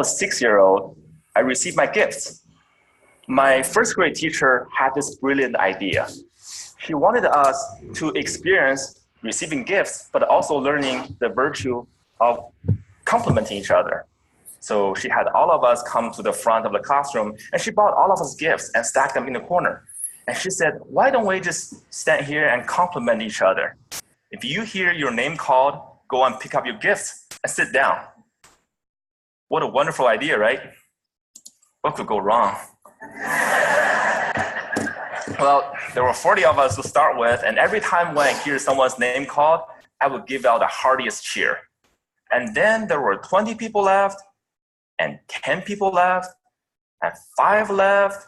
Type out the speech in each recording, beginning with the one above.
was 6 years old, I received my gifts. My first grade teacher had this brilliant idea. She wanted us to experience receiving gifts, but also learning the virtue of complimenting each other. So she had all of us come to the front of the classroom, and she bought all of us gifts and stacked them in the corner. And she said, why don't we just stand here and compliment each other? If you hear your name called, go and pick up your gifts and sit down. What a wonderful idea, right? What could go wrong? Well, there were 40 of us to start with, and every time when I hear someone's name called, I would give out the heartiest cheer. And then there were 20 people left, and 10 people left, and 5 left,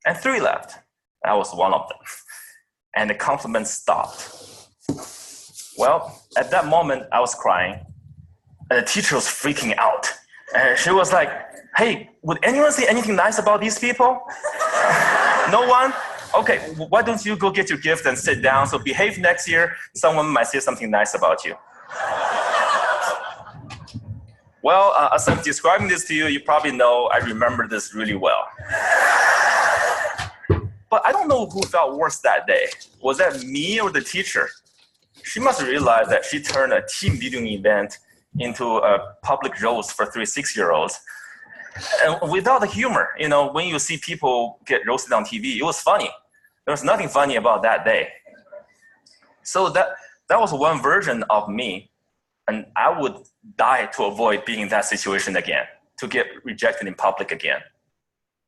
and 3 left. I was one of them. And the compliments stopped. Well, at that moment, I was crying, and the teacher was freaking out. And she was like, hey, would anyone say anything nice about these people? No one? Okay, why don't you go get your gift and sit down, so behave next year, someone might say something nice about you. Well, as I'm describing this to you, you probably know I remember this really well. But I don't know who felt worse that day. Was that me or the teacher? She must realize that she turned a team building event into a public roast for 3 6-year-olds. And without the humor, when you see people get roasted on TV, it was funny. There was nothing funny about that day. So that was one version of me, and I would die to avoid being in that situation again, to get rejected in public again.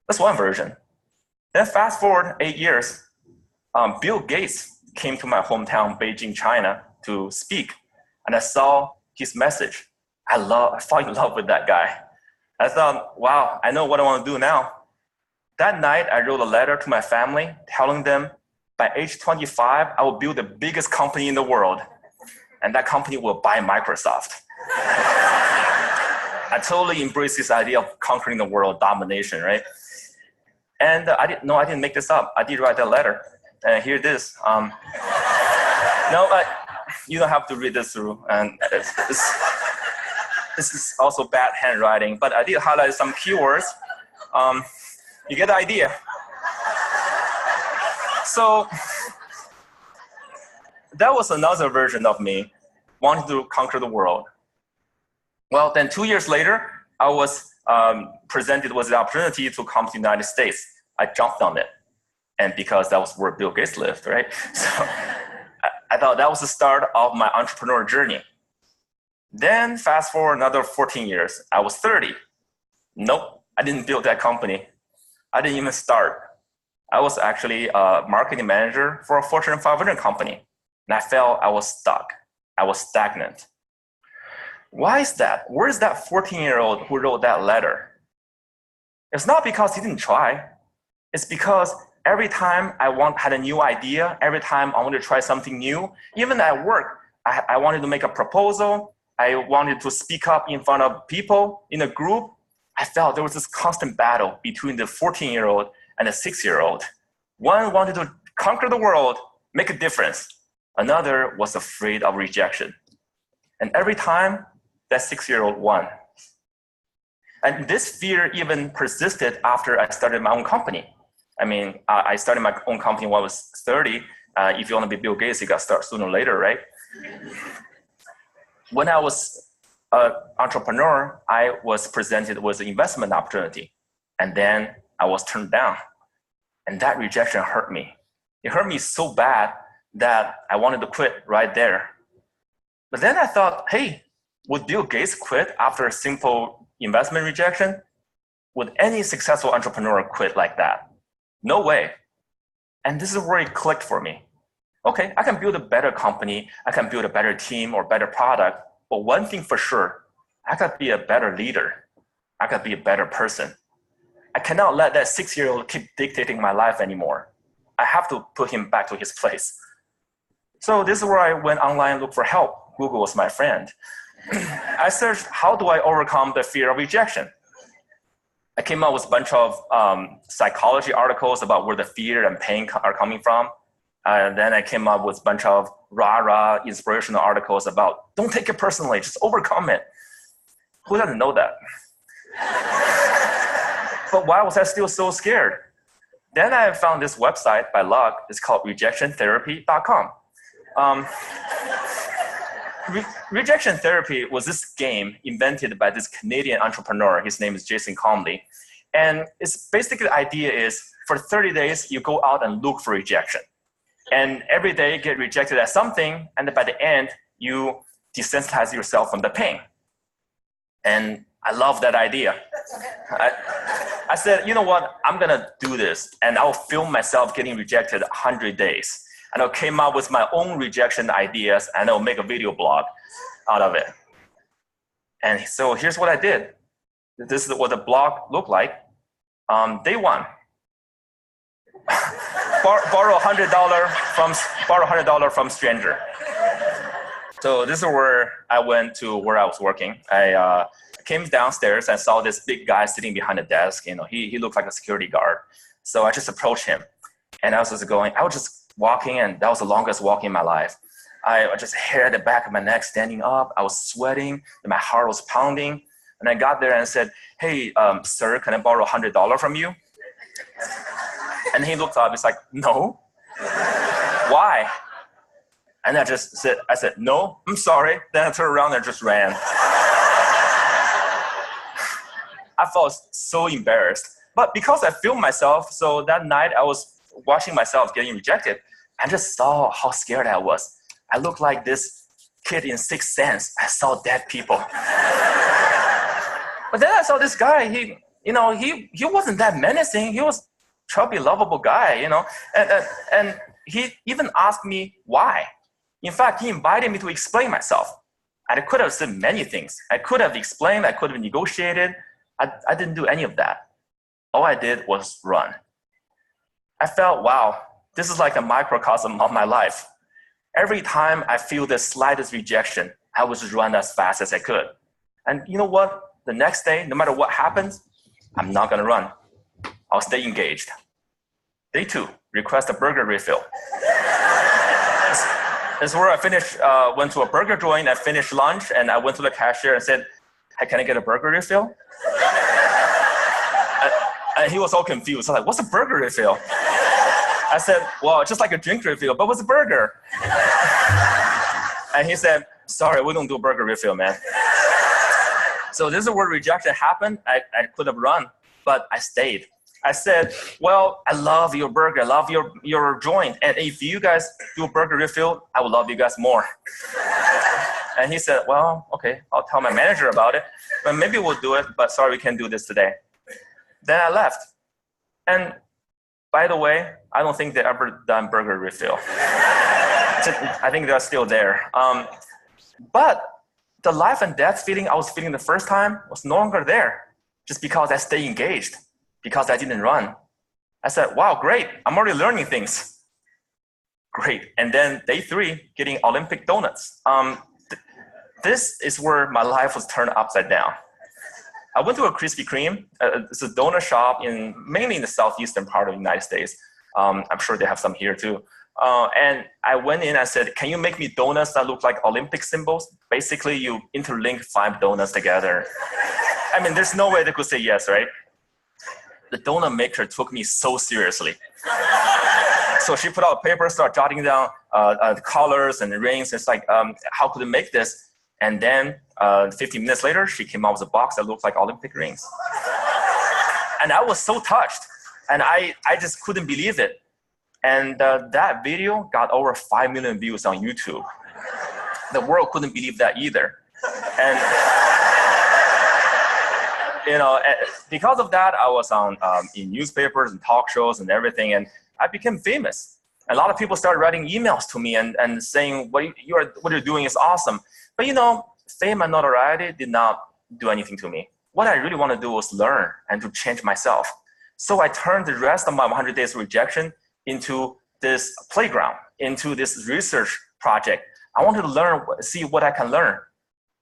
That's one version. Then fast forward 8 years, Bill Gates came to my hometown, Beijing, China, to speak, and I saw his message. I fell in love with that guy. I thought, wow, I know what I want to do now. That night, I wrote a letter to my family telling them by age 25, I will build the biggest company in the world, and that company will buy Microsoft. I totally embraced this idea of conquering the world, domination, right? And I didn't make this up. I did write that letter. And here it is. You don't have to read this through. And this is also bad handwriting, but I did highlight some keywords. You get the idea. So that was another version of me wanting to conquer the world. Well, then 2 years later, I was presented with the opportunity to come to the United States. I jumped on it. And because that was where Bill Gates lived, right? So I thought that was the start of my entrepreneur journey. Then fast forward another 14 years, I was 30. Nope, I didn't build that company. I didn't even start. I was actually a marketing manager for a Fortune 500 company. And I felt I was stuck. I was stagnant. Why is that? Where is that 14-year-old who wrote that letter? It's not because he didn't try. It's because every time I had a new idea, every time I wanted to try something new, even at work, I wanted to make a proposal. I wanted to speak up in front of people in a group. I felt there was this constant battle between the 14-year-old and the 6-year-old. One wanted to conquer the world, make a difference. Another was afraid of rejection. And every time, that 6-year-old won. And this fear even persisted after I started my own company. I mean, I started my own company when I was 30. If you want to be Bill Gates, you got to start sooner or later, right? When I was an entrepreneur, I was presented with an investment opportunity. And then I was turned down. And that rejection hurt me. It hurt me so bad that I wanted to quit right there. But then I thought, hey, would Bill Gates quit after a simple investment rejection? Would any successful entrepreneur quit like that? No way. And this is where it clicked for me. Okay, I can build a better company, I can build a better team or better product, but one thing for sure, I could be a better leader. I could be a better person. I cannot let that 6-year-old keep dictating my life anymore. I have to put him back to his place. So this is where I went online and looked for help. Google was my friend. I searched, how do I overcome the fear of rejection? I came up with a bunch of psychology articles about where the fear and pain are coming from. And then I came up with a bunch of rah-rah inspirational articles about, don't take it personally, just overcome it. Who doesn't know that? But why was I still so scared? Then I found this website by luck. It's called rejectiontherapy.com. Rejection therapy was this game invented by this Canadian entrepreneur. His name is Jason Comley. And it's basically the idea is for 30 days, you go out and look for rejection. And every day you get rejected at something. And by the end, you desensitize yourself from the pain. And I love that idea. I said, you know what? I'm going to do this. And I'll film myself getting rejected 100 days. And I came up with my own rejection ideas, and I'll make a video blog out of it. And so here's what I did. This is what the blog looked like. Day one, borrow $100 from stranger. So this is where I went to where I was working. I came downstairs and saw this big guy sitting behind the desk. You know, he looked like a security guard. So I just approached him, and I was just walking, and that was the longest walk in my life. I just hair at the back of my neck standing up. I was sweating, and my heart was pounding. And I got there and said, hey, sir, can I borrow $100 from you? And he looked up, he's like, no. Why? And I said, no, I'm sorry. Then I turned around and just ran. I felt so embarrassed. But because I filmed myself, so that night I was watching myself getting rejected, I just saw how scared I was. I looked like this kid in Sixth Sense. I saw dead people. But then I saw this guy, he wasn't that menacing. He was a chubby, lovable guy, you know. And he even asked me why. In fact, he invited me to explain myself. And I could have said many things. I could have explained, I could have negotiated. I didn't do any of that. All I did was run. I felt, wow, this is like a microcosm of my life. Every time I feel the slightest rejection, I would just run as fast as I could. And you know what? The next day, no matter what happens, I'm not gonna run. I'll stay engaged. Day two, request a burger refill. This is where I finished, went to a burger joint, I finished lunch, and I went to the cashier and said, hey, can I get a burger refill? And he was all confused. I was like, what's a burger refill? I said, well, just like a drink refill, but what's a burger? And he said, sorry, we don't do burger refill, man. So this is where rejection happened. I could have run, but I stayed. I said, well, I love your burger. I love your joint. And if you guys do a burger refill, I would love you guys more. And he said, well, okay, I'll tell my manager about it. But maybe we'll do it, but sorry, we can't do this today. Then I left. And by the way, I don't think they ever done burger refill. I think they're still there. But the life and death feeling I was feeling the first time was no longer there, just because I stayed engaged, because I didn't run. I said, wow, great, I'm already learning things. Great. And then day three, getting Olympic donuts. This is where my life was turned upside down. I went to a Krispy Kreme. It's a donut shop mainly in the southeastern part of the United States. I'm sure they have some here too. And I went in and said, can you make me donuts that look like Olympic symbols? Basically, you interlink 5 donuts together. I mean, there's no way they could say yes, right? The donut maker took me so seriously. So she put out a paper, started jotting down the colors and the rings. It's like, how could I make this? And then 15 minutes later, she came out with a box that looked like Olympic rings. And I was so touched. And I just couldn't believe it. And that video got over 5 million views on YouTube. The world couldn't believe that either. And you know, because of that, I was on in newspapers and talk shows and everything, and I became famous. A lot of people started writing emails to me and saying, what you're doing is awesome. But you know, fame and notoriety did not do anything to me. What I really want to do was learn and to change myself. So I turned the rest of my 100 days of rejection into this playground, into this research project. I wanted to learn, see what I can learn.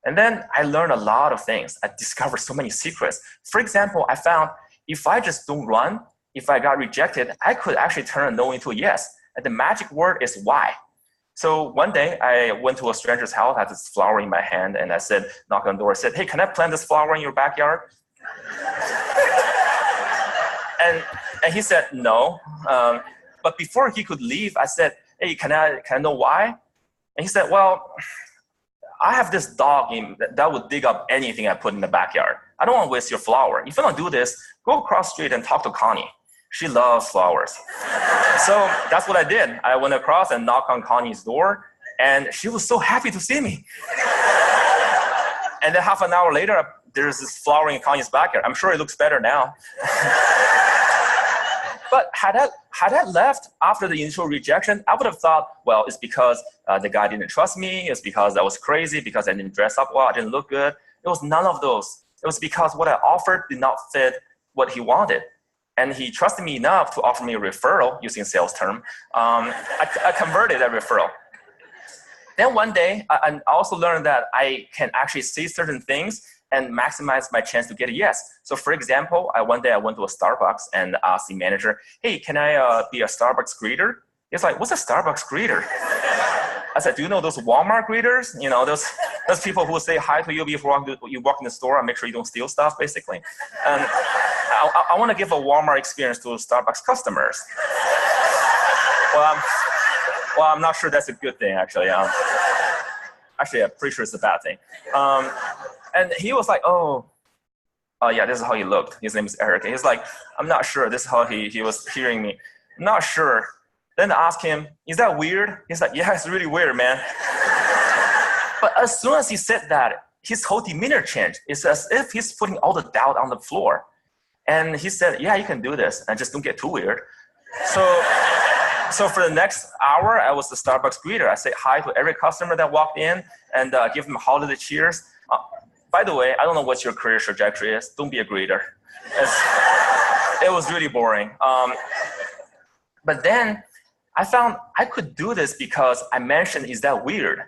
And then I learned a lot of things. I discovered so many secrets. For example, I found if I just don't run, if I got rejected, I could actually turn a no into a yes. And the magic word is why. So one day I went to a stranger's house, I had this flower in my hand, and I said, knock on the door, I said, hey, can I plant this flower in your backyard? And he said, no. But before he could leave, I said, hey, can I know why? And he said, well, I have this dog that would dig up anything I put in the backyard. I don't want to waste your flower. If you don't do this, go across the street and talk to Connie. She loves flowers. So that's what I did. I went across and knocked on Connie's door, and she was so happy to see me. And then half an hour later, there's this flower in Connie's backyard. I'm sure it looks better now. But had I left after the initial rejection, I would have thought, well, it's because the guy didn't trust me. It's because I was crazy, because I didn't dress up well, I didn't look good. It was none of those. It was because what I offered did not fit what he wanted. And he trusted me enough to offer me a referral, using a sales term. I converted that referral. Then one day, I also learned that I can actually say certain things and maximize my chance to get a yes. So for example, one day I went to a Starbucks and asked the manager, hey, can I be a Starbucks greeter? He's like, what's a Starbucks greeter? I said, do you know those Walmart greeters? You know, those people who say hi to you before you walk in the store and make sure you don't steal stuff, basically. And I want to give a Walmart experience to Starbucks customers. Well, I'm not sure that's a good thing, actually. Actually, I'm pretty sure it's a bad thing. And he was like, oh, yeah, this is how he looked. His name is Eric. He's like, I'm not sure. This is how he was hearing me. I'm not sure. Then I asked him, is that weird? He's like, yeah, it's really weird, man. But as soon as he said that, his whole demeanor changed. It's as if he's putting all the doubt on the floor. And he said, yeah, you can do this, and just don't get too weird. So for the next hour, I was the Starbucks greeter. I say hi to every customer that walked in and give them holiday cheers. By the way, I don't know what your career trajectory is. Don't be a greeter. It was really boring. But then I found I could do this because I mentioned, is that weird?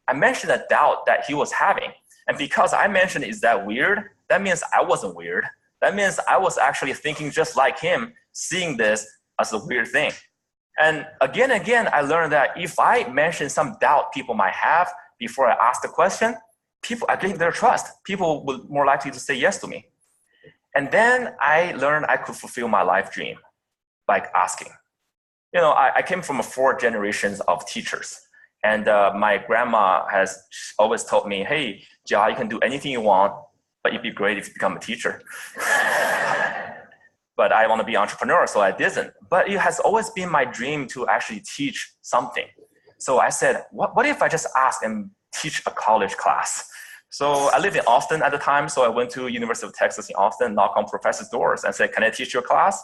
I mentioned a doubt that he was having. And because I mentioned, is that weird? That means I wasn't weird. That means I was actually thinking just like him, seeing this as a weird thing. And again, I learned that if I mention some doubt people might have before I ask the question, I gain their trust. People will more likely to say yes to me. And then I learned I could fulfill my life dream by asking. You know, I came from 4 generations of teachers. And my grandma has always told me, hey, Jia, you can do anything you want, but it'd be great if you become a teacher. But I want to be an entrepreneur, so I didn't. But it has always been my dream to actually teach something. So I said, what if I just ask and teach a college class? So I lived in Austin at the time, so I went to University of Texas in Austin, knock on professors' doors and said, can I teach your class?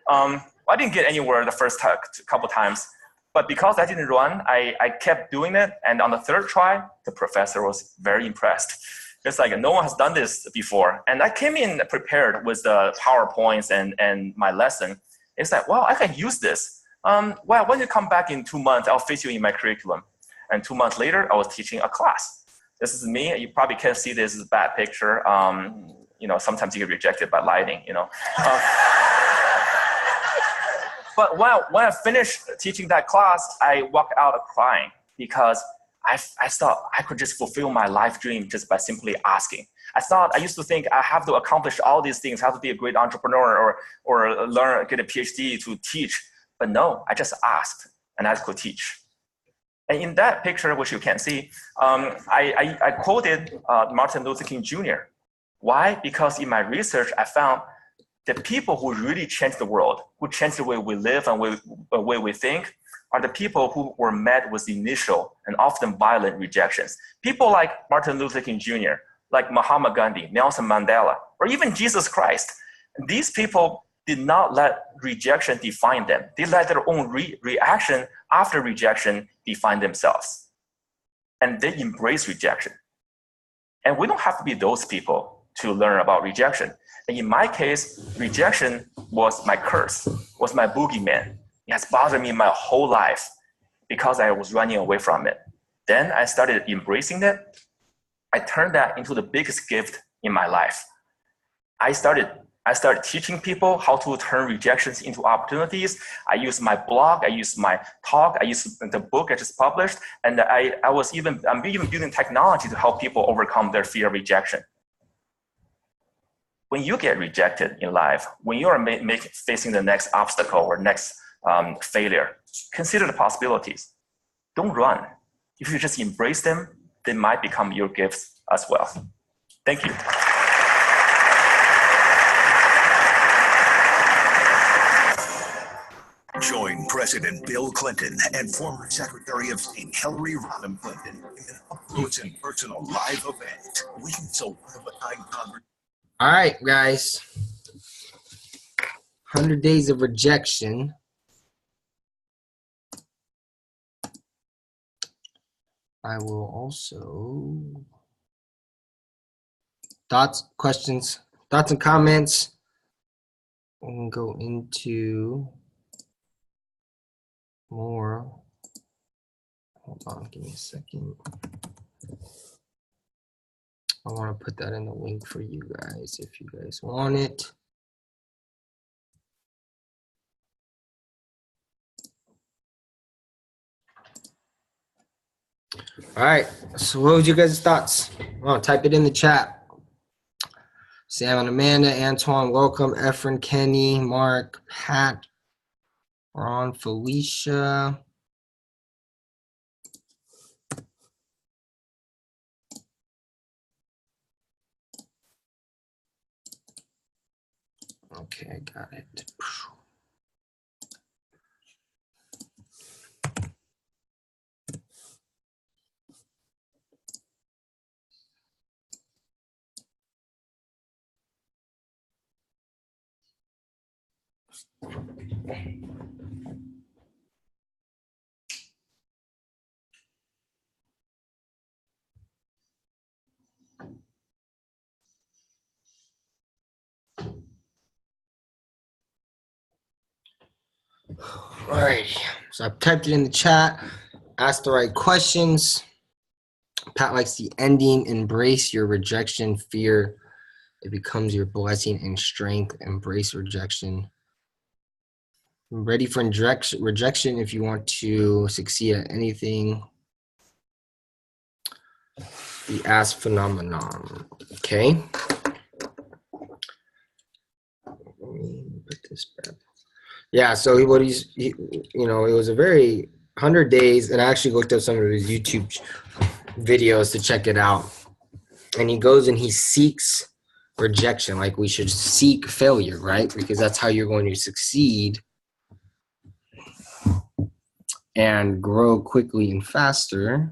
I didn't get anywhere the first couple times, but because I didn't run, I kept doing it. And on the 3rd try, the professor was very impressed. It's like, no one has done this before. And I came in prepared with the PowerPoints and my lesson. It's like, well, I can use this. Well, when you come back in 2 months, I'll fit you in my curriculum. And 2 months later, I was teaching a class. This is me. You probably can't see this. This is a bad picture. You know, sometimes you get rejected by lighting, you know. But when I finished teaching that class, I walked out crying because I thought I could just fulfill my life dream just by simply asking. I used to think I have to accomplish all these things, have to be a great entrepreneur or get a PhD to teach. But no, I just asked and I could teach. And in that picture, which you can see, I quoted Martin Luther King Jr. Why? Because in my research, I found the people who really changed the world, who changed the way we live and the way we think, are the people who were met with initial and often violent rejections. People like Martin Luther King Jr., like Mahatma Gandhi, Nelson Mandela, or even Jesus Christ. These people did not let rejection define them. They let their own reaction after rejection define themselves. And they embrace rejection. And we don't have to be those people to learn about rejection. And in my case, rejection was my curse, was my boogeyman. It has bothered me my whole life because I was running away from it. Then I started embracing it. I turned that into the biggest gift in my life. I started teaching people how to turn rejections into opportunities. I used my blog, I used my talk, I used the book I just published, and I'm even building technology to help people overcome their fear of rejection. when you get rejected in life, when you are facing the next obstacle or next failure, consider the possibilities. Don't run. If you just embrace them, they might become your gifts as well. Thank you. Join President Bill Clinton and former Secretary of State Hillary Rodham Clinton in an up-close and personal live event. Witness a one-of-a-kind conversation. All right, guys. 100 Days of Rejection. I will also questions, thoughts and comments. We can go into more. Hold on, give me a second. I want to put that in the link for you guys if you guys want it. All right, so what was your guys' thoughts? Oh, type it in the chat. Sam and Amanda, Antoine, welcome. Efren, Kenny, Mark, Pat, Ron, Felicia. Okay, I got it. All right, so I've typed it in the chat. Ask the right questions. Pat likes the ending. Embrace your rejection, fear. It becomes your blessing and strength. Embrace rejection. Ready for rejection if you want to succeed at anything. The ask phenomenon. Okay. Let me put this back. Yeah, so it was a very 100 days, and I actually looked up some of his YouTube videos to check it out. And he goes and he seeks rejection, like we should seek failure, right? Because that's how you're going to succeed and grow quickly and faster.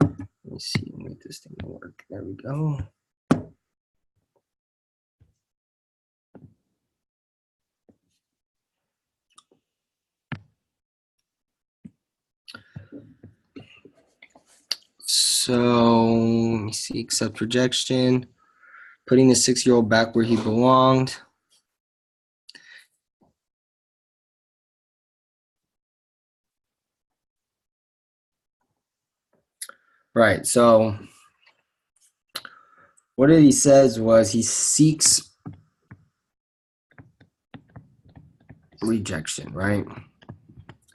Let me see, make this thing work. There we go. So let me see, accept rejection, putting the 6-year-old back where he belonged. Right, so what he says was he seeks rejection, right?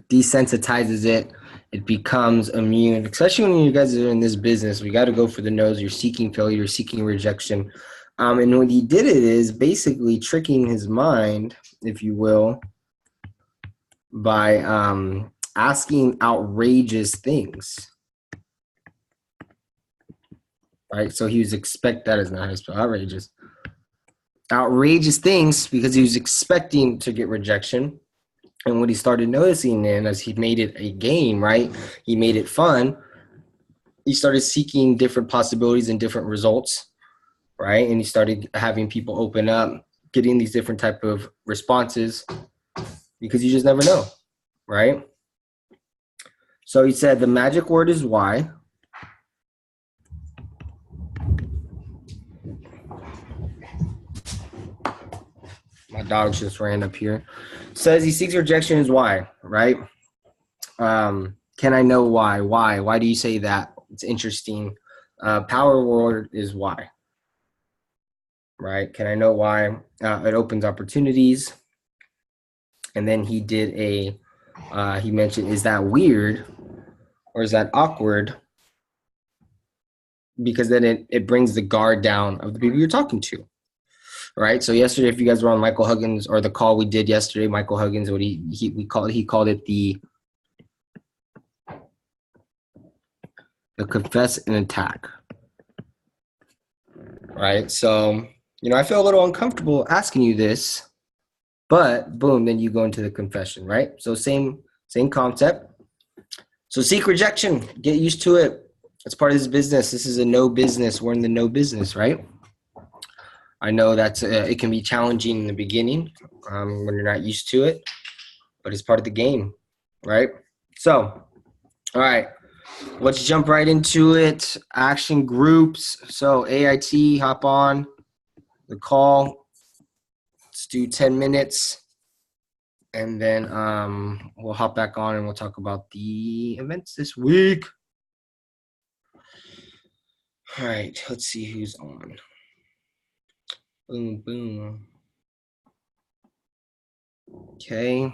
Desensitizes it. It becomes immune, especially when you guys are in this business. We got to go for the nose. You're seeking failure, you're seeking rejection. And what he did it is basically tricking his mind, if you will, by asking outrageous things. Right? So he was that is not how to spell outrageous. Outrageous things because he was expecting to get rejection. And what he started noticing then, as he made it a game, right? He made it fun. He started seeking different possibilities and different results, right? And he started having people open up, getting these different type of responses because you just never know, right? So he said the magic word is why. My dog just ran up here. Says he seeks rejection is why, right? Can I know why? Why? Why do you say that? It's interesting. Power word is why, right? Can I know why? It opens opportunities. And then he did he mentioned, is that weird or is that awkward? Because then it brings the guard down of the people you're talking to. right? So yesterday, if you guys were on Michael Huggins or the call we did yesterday, Michael Huggins, what he called it the confess and attack, right? So, I feel a little uncomfortable asking you this, but boom, then you go into the confession, right? So same concept. So seek rejection, get used to it. It's part of this business. This is a no business. We're in the no business, right? I know that it can be challenging in the beginning when you're not used to it, but it's part of the game, right? So, all right, let's jump right into it. Action groups. So AIT, hop on the call. Let's do 10 minutes, and then we'll hop back on and we'll talk about the events this week. All right, let's see who's on. Boom, boom. Okay.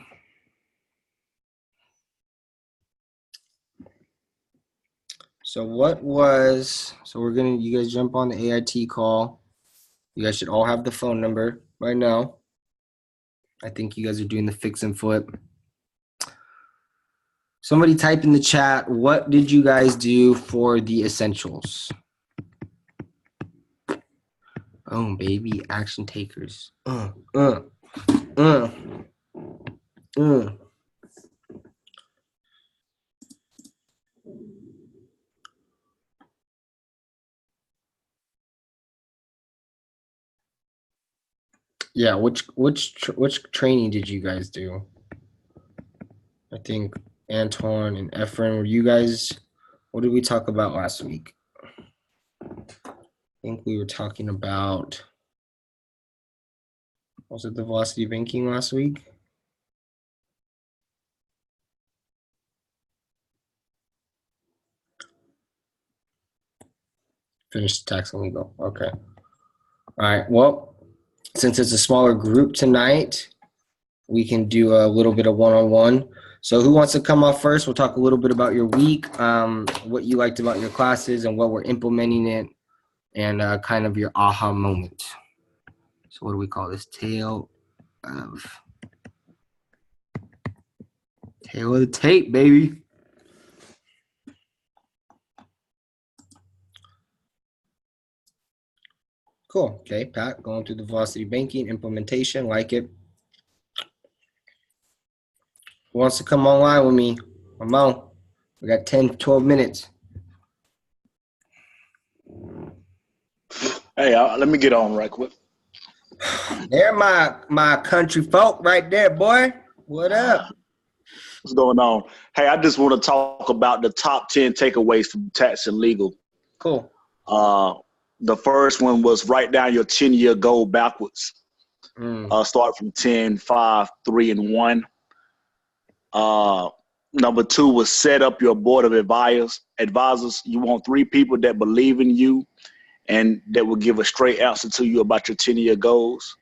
So you guys jump on the AIT call. You guys should all have the phone number right now. I think you guys are doing the fix and flip. Somebody type in the chat, what did you guys do for the essentials? Oh, baby, action takers. Yeah, which training did you guys do? I think Antoine and Efren, were you guys, what did we talk about last week? I think we were talking about, was it the velocity banking last week? Finish the tax and legal. Okay. All right. Well, since it's a smaller group tonight, we can do a little bit of one-on-one. So who wants to come up first? We'll talk a little bit about your week, what you liked about your classes and what we're implementing it, and kind of your aha moment. So what do we call this? Tail of the tape, baby. Cool. Okay, Pat, going through the velocity banking implementation, like it. Who wants to come online with me? I'm on. We got 10, 12 minutes. Hey, let me get on right quick. There, my country folk right there, boy. What up? What's going on? Hey, I just want to talk about the top 10 takeaways from tax and legal. Cool. The first one was write down your 10-year goal backwards. Start from 10, 5, 3, and 1. Number 2 was set up your board of advisors. You want 3 people that believe in you and that will give a straight answer to you about your 10-year goals.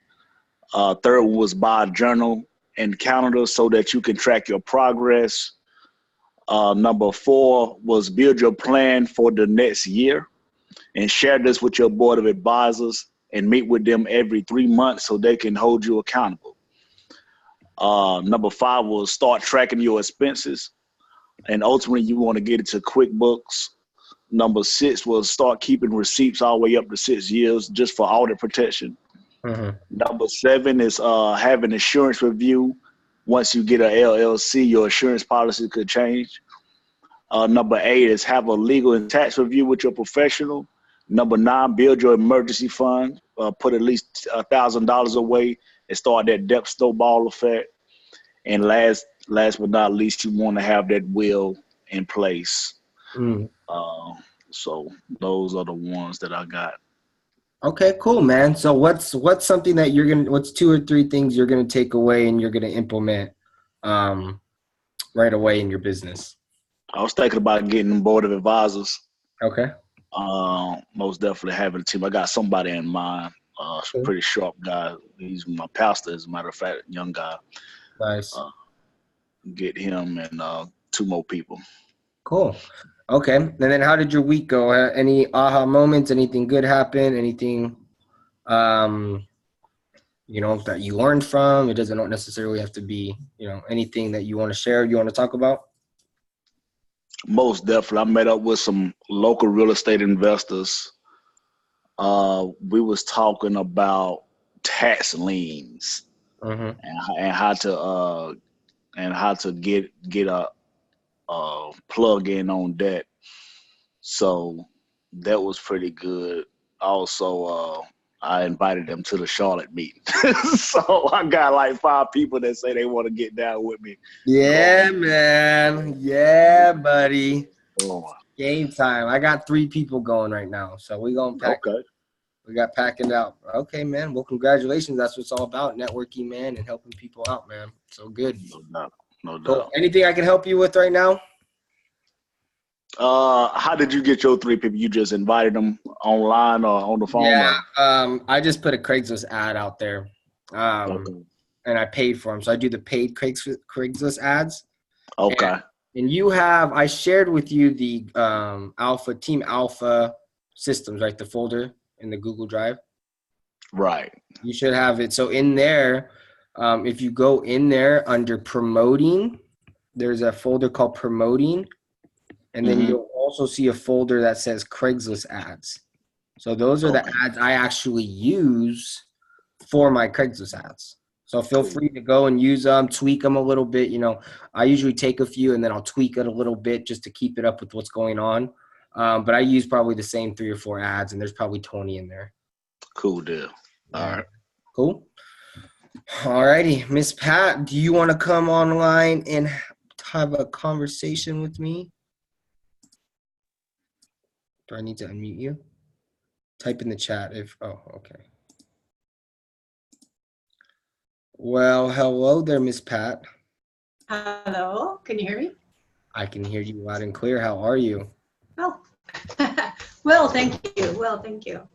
Third one was buy a journal and calendar so that you can track your progress. Number 4 was build your plan for the next year and share this with your board of advisors and meet with them every 3 months so they can hold you accountable. Number 5 was start tracking your expenses, and ultimately you want to get into QuickBooks. Number 6 was start keeping receipts all the way up to 6 years just for audit protection. Number 7 is have an insurance review. Once you get an LLC, your insurance policy could change. Number 8 is have a legal and tax review with your professional. Number 9, build your emergency fund. Put at least $1,000 away and start that debt snowball effect. And last but not least, you want to have that will in place. So those are the ones that I got. Okay, cool, man. So what's something that what's 2 or 3 things you're gonna take away and you're gonna implement right away in your business? I was thinking about getting a board of advisors. Okay. Most definitely having a team. I got somebody in mind. Pretty sharp guy. He's my pastor, as a matter of fact, young guy. Nice. Get him and 2 more people. Cool. Okay. And then how did your week go? Any aha moments? Anything good happen? Anything that you learned from? It doesn't necessarily have to be, anything that you want to share, you want to talk about? Most definitely. I met up with some local real estate investors. We was talking about tax liens Mm-hmm. and how to get a plug in on that. So that was pretty good. Also, I invited them to the Charlotte meeting. So I got like 5 people that say they want to get down with me. Yeah, man. Yeah, buddy. Oh, Game time. I got 3 people going right now, so we gonna pack. okay. We got packing out. Okay, man. Well, congratulations. That's what it's all about, networking, man, and helping people out, man. So good. No doubt. No Cool. doubt. Anything I can help you with right now? How did you get your 3 people? You just invited them online or on the phone? Yeah. I just put a Craigslist ad out there, Okay. and I paid for them. So I do the paid Craigslist ads. Okay. And I shared with you the Team Alpha Systems, right? The folder in the Google Drive. Right. You should have it. So in there, if you go in there under promoting, there's a folder called promoting. And then you'll also see a folder that says Craigslist ads. So those are the ads I actually use for my Craigslist ads. So feel free to go and use them, tweak them a little bit. I usually take a few and then I'll tweak it a little bit just to keep it up with what's going on. But I use probably the same 3 or 4 ads, and there's probably 20 in there. Cool deal. All right. Cool. All righty. Miss Pat, do you want to come online and have a conversation with me? Do I need to unmute you? Type in the chat okay. Well, hello there, Miss Pat. Hello, can you hear me? I can hear you loud and clear. How are you? Oh, well, thank you. Well, thank you.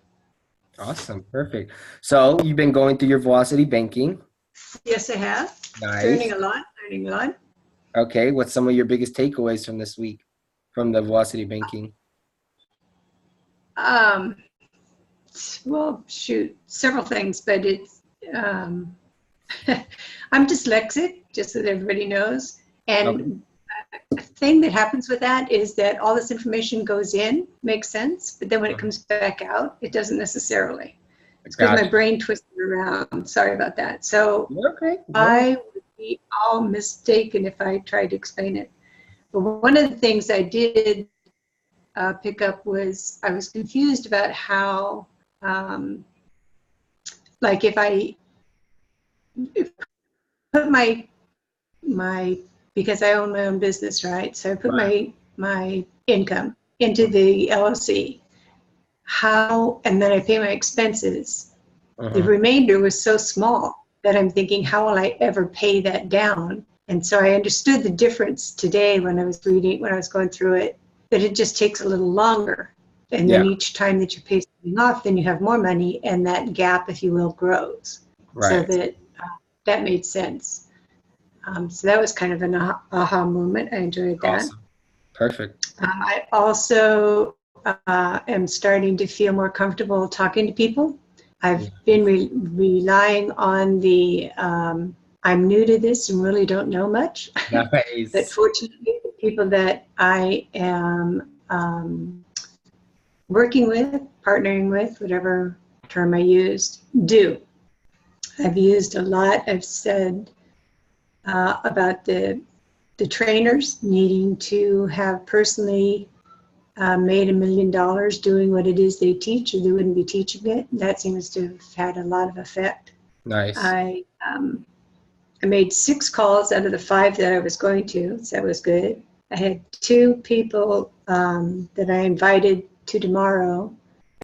Awesome. Perfect. So you've been going through your Velocity Banking. Yes, I have. Nice. Learning a lot. Okay. What's some of your biggest takeaways from this week from the Velocity Banking? Well, shoot, several things, but it's, I'm dyslexic, just so that everybody knows. And a thing that happens with that is that all this information goes in, makes sense, but then when it comes back out, it doesn't necessarily. It's because my brain twisted around. Sorry about that. So I would be all mistaken if I tried to explain it. But one of the things I did pick up was I was confused about how, like if put my because I own my own business, right? So I put my income into the LLC. And then I pay my expenses. The remainder was so small that I'm thinking, how will I ever pay that down? And so I understood the difference today when I was going through it, that it just takes a little longer. And then each time that you pay something off, then you have more money, and that gap, if you will, grows. So that made sense. So that was kind of an aha moment. I enjoyed that. Awesome. Perfect. I also am starting to feel more comfortable talking to people. I've been relying on the I'm new to this and really don't know much. Nice. But fortunately, the people that I am working with, partnering with, whatever term I used, do. I've used a lot. I've said about the trainers needing to have personally made $1 million doing what it is they teach, or they wouldn't be teaching it. That seems to have had a lot of effect. Nice. I made 6 calls out of the 5 that I was going to, so that was good. I had 2 people that I invited to tomorrow,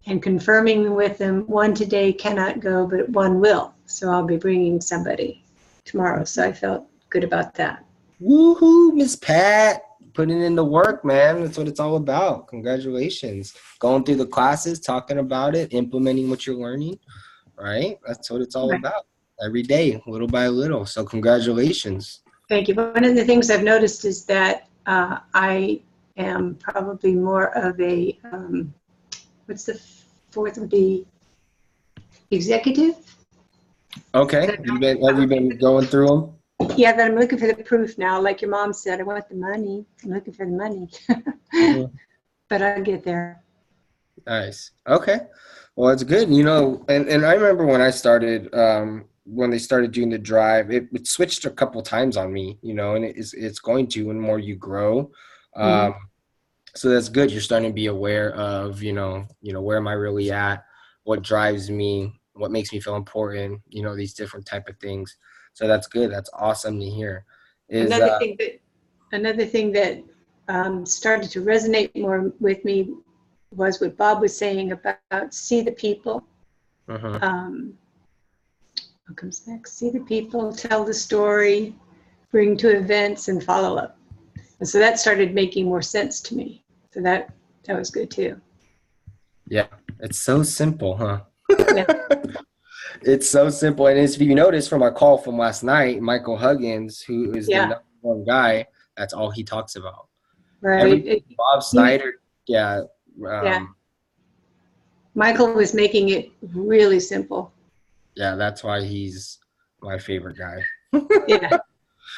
and confirming with them, 1 today cannot go, but 1 will. So I'll be bringing somebody tomorrow. So I felt good about that. Woohoo, Miss Pat. Putting in the work, man. That's what it's all about. Congratulations. Going through the classes, talking about it, implementing what you're learning, right? That's what it's all about. Every day, little by little. So congratulations. Thank you. One of the things I've noticed is that I am probably more of a, what's the 4th would be, executive? Okay. Have you been going through them? Yeah, but I'm looking for the proof now. Like your mom said, I want the money. I'm looking for the money. Mhm. But I'll get there. Nice. Okay. Well, it's good. And I remember when I started, when they started doing the drive, it switched a couple times on me, and it's going to when more you grow. Mhm. Um, so that's good. You're starting to be aware of, where am I really at? What drives me? What makes me feel important? These different type of things. So that's good. That's awesome to hear. Is Another thing that started to resonate more with me was what Bob was saying about see the people. mhm. What comes next? See the people, tell the story, bring to events, and follow up. And so that started making more sense to me. So that was good too. Yeah, it's so simple, huh? Yeah. It's so simple. And if you notice from our call from last night, Michael Huggins, who is the Yeah. number one guy, that's all he talks about. Right. Bob Snyder, yeah. Yeah. Michael was making it really simple. Yeah, that's why he's my favorite guy. Yeah.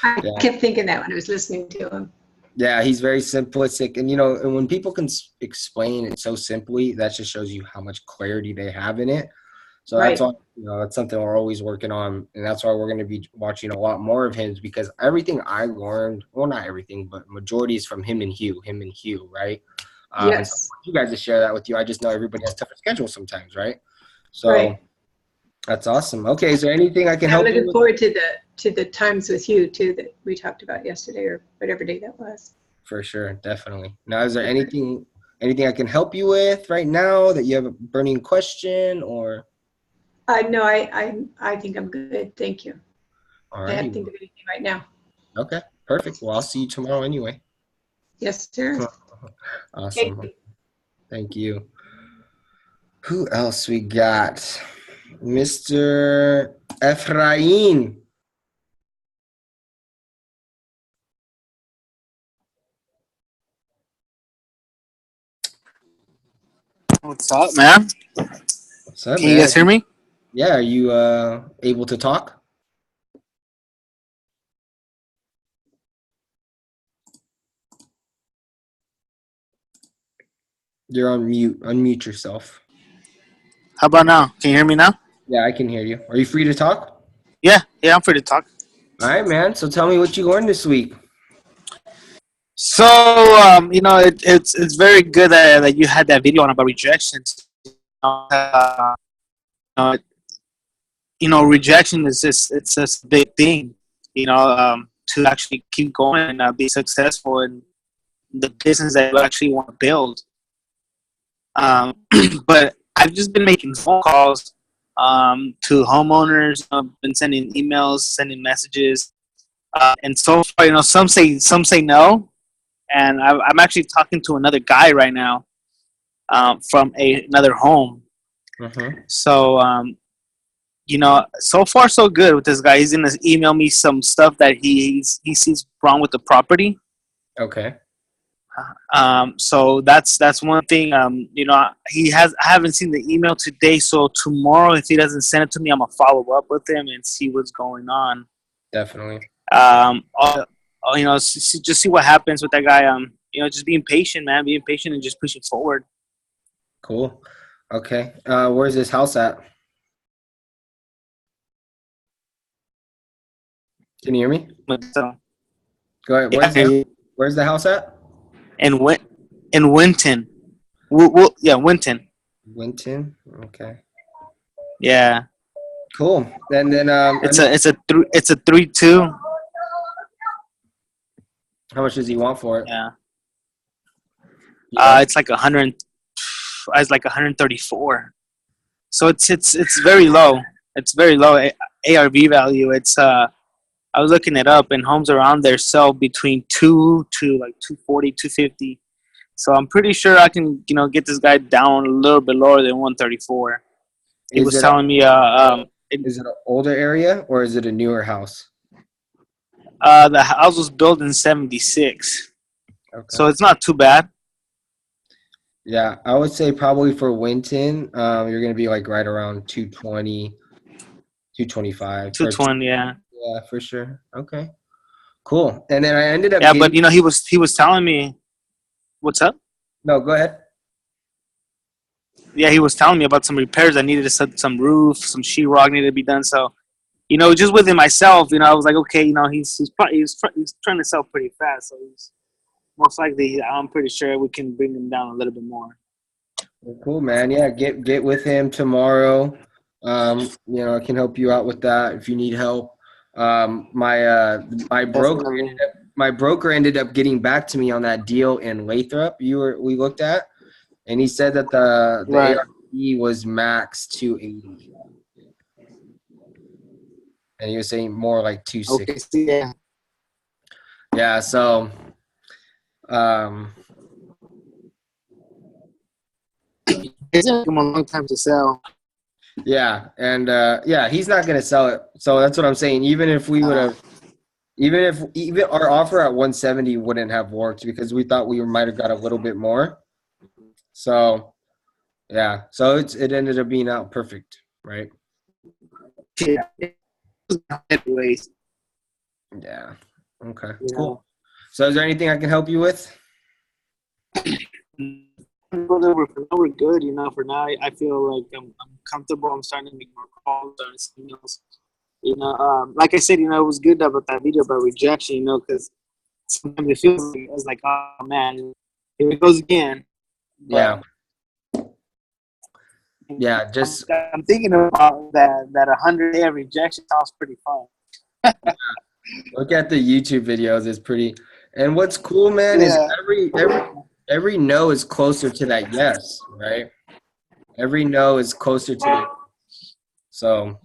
I Yeah. kept thinking that when I was listening to him. Yeah, he's very simplistic. And when people can explain it so simply, that just shows you how much clarity they have in it. So that's Right. all, that's something we're always working on. And that's why we're going to be watching a lot more of his, because everything I learned, well, not everything, but majority is from him and Hugh, right? And so I Yes. want you guys to share that with you. I just know everybody has tougher schedules sometimes, right? So Right. that's awesome. Okay, is there anything I can I'm help you looking with? forward to the times with you too that we talked about yesterday or whatever day that was. For sure, definitely. Now, is there anything I can help you with right now that you have a burning question or? No, I think I'm good. Thank you. I Alrighty. can't think of anything right now. Okay, perfect. Well, I'll see you tomorrow anyway. Yes, sir. Awesome. Thank you. Thank you. Who else we got? Mr. Efrain. What's up, man? What's up, Can you man? guys hear me? Yeah, are you able to talk? You're on mute. Unmute yourself. How about now? Can you hear me now? Yeah, I can hear you. Are you free to talk? Yeah, I'm free to talk. All right, man. So tell me what you learned this week. So, it's very good that you had that video on about rejections. Uh, uh, rejection is just a big thing. To actually keep going and be successful in the business that you actually want to build. But I've just been making phone calls to homeowners. I've been sending emails, sending messages, and so far, some say no, and I'm actually talking to another guy right now from another home. Mm-hmm. So so far so good with this guy. He's gonna email me some stuff that he sees wrong with the property. Okay. So that's one thing. I haven't seen the email today, so tomorrow if he doesn't send it to me, I'm gonna follow up with him and see what's going on. Definitely. Just see what happens with that guy. Just being patient, man, being patient and just pushing forward. Cool. Okay. Where's this house at? Can you hear me? So, Go ahead. Where's the house at? in Winton. Winton. Winton. Okay. Yeah. Cool. And then It's a 3-2. how much does he want for it? Yeah. Yeah. It's like 100. It's like 134. So it's very low. It's very low ARV value. It's I was looking it up, and homes around there sell between 2 to like 240, 250. So I'm pretty sure I can get this guy down a little bit lower than 134. He was telling me is it an older area or is it a newer house? the house was built in 76. Okay. So it's not too bad. Yeah, I would say probably for Winton, you're gonna be like right around 220, 225. 220. Yeah. Yeah, for sure. Okay. Cool. And then I ended up Yeah, getting, but he was telling me, what's up? no, go ahead. Yeah, he was telling me about some repairs that needed some roof, some sheetrock needed to be done. So, just within myself, I was like, okay, he's trying to sell pretty fast. So he's most likely, I'm pretty sure we can bring him down a little bit more. Well, cool, man. Yeah, get with him tomorrow. I can help you out with that if you need help. My broker Definitely. ended up getting back to me on that deal in Lathrop we looked at, and he said that the Right. ARV was max 280, and he was saying more like 260. Okay. So yeah. Yeah, so It's taking him a long time to sell. yeah, and he's not gonna sell it. So that's what I'm saying. Even if we would have, even our offer at 170 wouldn't have worked because we thought we might have got a little bit more. So yeah, so it ended up being out perfect, right? Yeah. Anyways. Yeah. Okay. You Cool. know. So is there anything I can help you with? We're good, For now, I feel like I'm comfortable. I'm starting to make more calls or signals. Like I said, it was good about that video about rejection. Because sometimes it feels like it's like, oh man, here it goes again. Yeah. Yeah. Just I'm thinking about that 100-day rejection sounds pretty fun. look at the YouTube videos. It's pretty. And what's cool, man, is every no is closer to that yes, right? Every no is closer to the so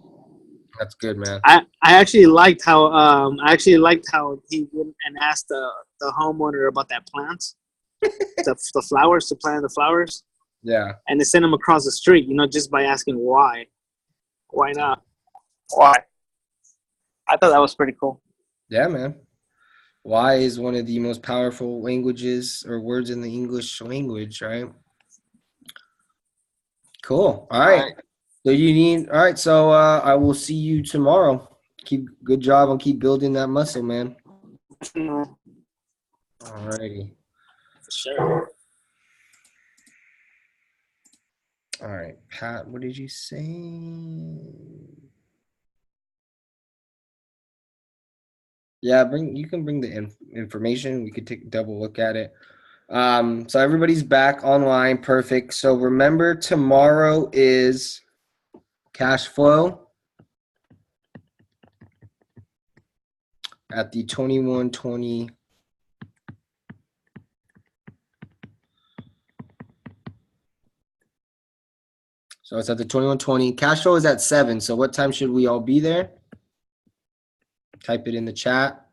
that's good, man. I actually liked how he went and asked the homeowner about that plant, the flowers, to plant the flowers, Yeah. and they sent him across the street, just by asking why. Why not? Why? I thought that was pretty cool. Yeah, man. Why is one of the most powerful languages or words in the English language, right? Cool. All right. All right. So I will see you tomorrow. Good job on keep building that muscle, man. For All righty. sure. All right. Pat, what did you say? Yeah, you can bring the information. We could take a double look at it. So everybody's back online. Perfect. So remember, tomorrow is cash flow at the 2120. So it's at the 2120. Cash flow is at 7. So what time should we all be there? Type it in the chat.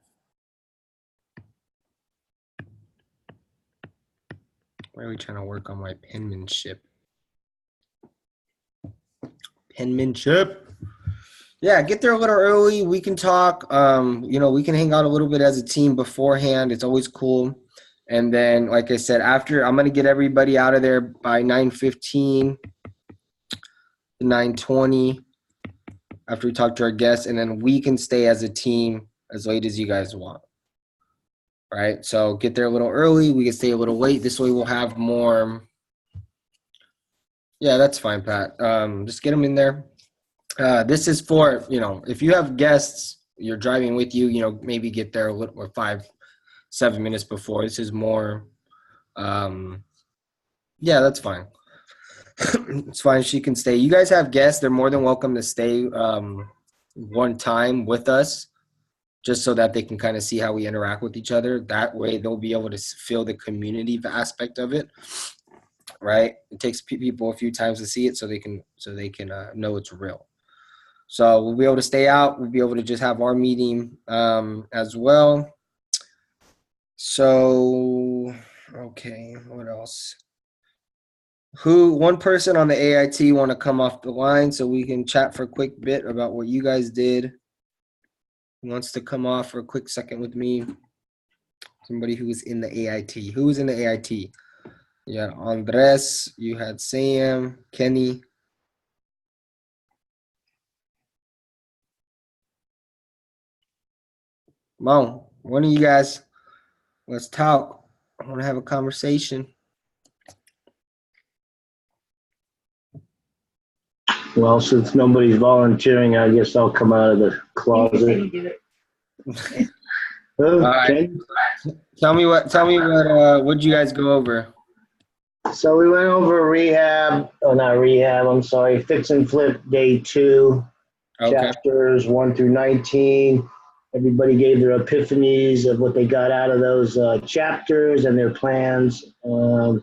Where are we trying to work on my penmanship? Penmanship. Yeah, get there a little early. We can talk. We can hang out a little bit as a team beforehand. It's always cool. And then, like I said, after I'm gonna get everybody out of there by 9:15, 9:20. After we talk to our guests, and then we can stay as a team as late as you guys want. Right? So get there a little early. We can stay a little late. This way we'll have more. Yeah, that's fine, Pat. Just get them in there. This is for, if you have guests, you're driving with you, maybe get there a little or 5-7 minutes before. This is more, yeah, that's fine. It's fine. She can stay. You guys have guests. They're more than welcome to stay one time with us, just so that they can kind of see how we interact with each other. That way they'll be able to feel the community aspect of it, right? It takes people a few times to see it so they can know it's real. So we'll be able to stay out. We'll be able to just have our meeting as well. So, okay, what else? One person on the AIT want to come off the line so we can chat for a quick bit about what you guys did? Who wants to come off for a quick second with me? Somebody who was in the AIT. Who was in the AIT? You had Andres, you had Sam, Kenny. Come on, one of you guys, let's talk. I want to have a conversation. Well, since nobody's volunteering, I guess I'll come out of the closet. Right. Tell me what'd you guys go over? So we went over fix and flip day 2, Okay. chapters 1 through 19. Everybody gave their epiphanies of what they got out of those chapters and their plans. And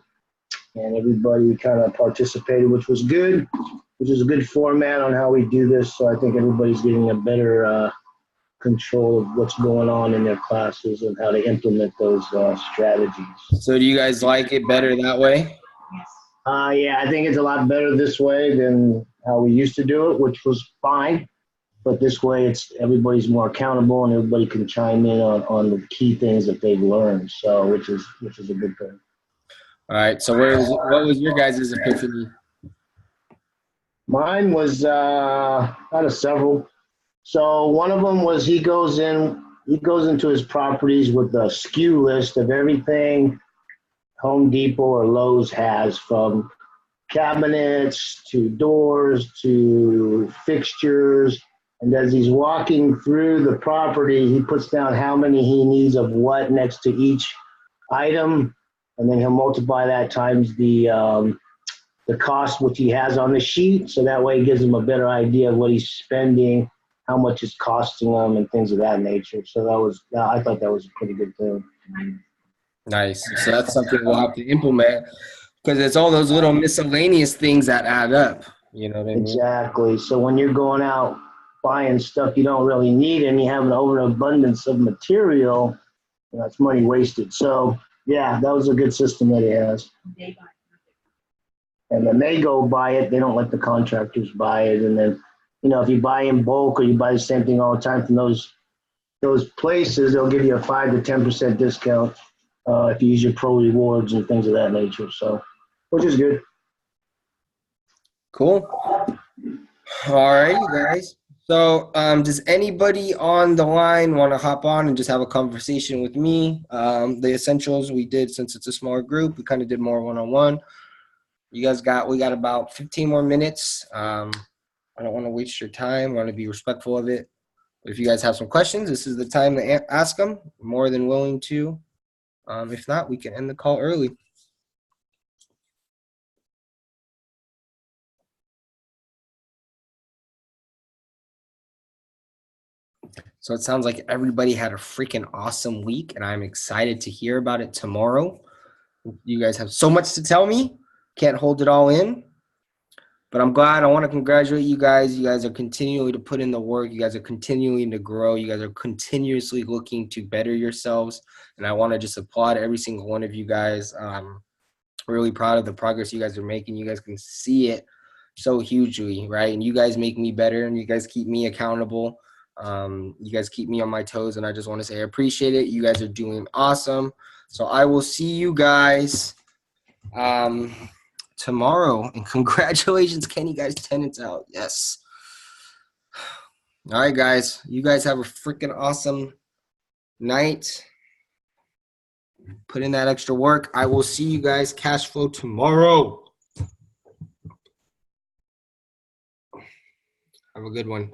everybody kind of participated, which was good, which is a good format on how we do this. So I think everybody's getting a better control of what's going on in their classes and how to implement those strategies. So do you guys like it better that way? Yeah, I think it's a lot better this way than how we used to do it, which was fine. But this way, it's everybody's more accountable and everybody can chime in on the key things that they've learned. So, which is a good thing. All right. So what was your guys' epiphany? Mine was out of several. So one of them was he goes into his properties with a SKU list of everything Home Depot or Lowe's has, from cabinets to doors to fixtures. And as he's walking through the property, he puts down how many he needs of what next to each item, and then he'll multiply that times the cost which he has on the sheet. So that way it gives him a better idea of what he's spending, how much it's costing them, and things of that nature. So I thought that was a pretty good thing. Nice. So that's something we'll have to implement, because it's all those little miscellaneous things that add up. You know what I mean? Exactly. So when you're going out buying stuff you don't really need and you have an overabundance of material, it's money wasted. So yeah, that was a good system that he has. And then they go buy it. They don't let the contractors buy it. And then, if you buy in bulk or you buy the same thing all the time from those places, they'll give you a 5 to 10% discount if you use your Pro Rewards and things of that nature. So, which is good. Cool. All right, you guys. So does anybody on the line want to hop on and just have a conversation with me? The essentials we did, since it's a smaller group, we kind of did more one-on-one. We got about 15 more minutes. I don't want to waste your time. I want to be respectful of it. But if you guys have some questions, this is the time to ask them. I'm more than willing to. If not, we can end the call early. So it sounds like everybody had a freaking awesome week, and I'm excited to hear about it tomorrow. You guys have so much to tell me. Can't hold it all in. But I'm glad. I want to congratulate you guys. You guys are continuing to put in the work. You guys are continuing to grow. You guys are continuously looking to better yourselves. And I want to just applaud every single one of you guys. Really proud of the progress you guys are making. You guys can see it so hugely, right? And you guys make me better, and you guys keep me accountable. You guys keep me on my toes, and I just want to say I appreciate it. You guys are doing awesome. So I will see you guys tomorrow, and congratulations, Kenny, guys, tenants out. Yes. All right, guys, you guys have a freaking awesome night. Put in that extra work. I will see you guys cash flow tomorrow. Have a good one.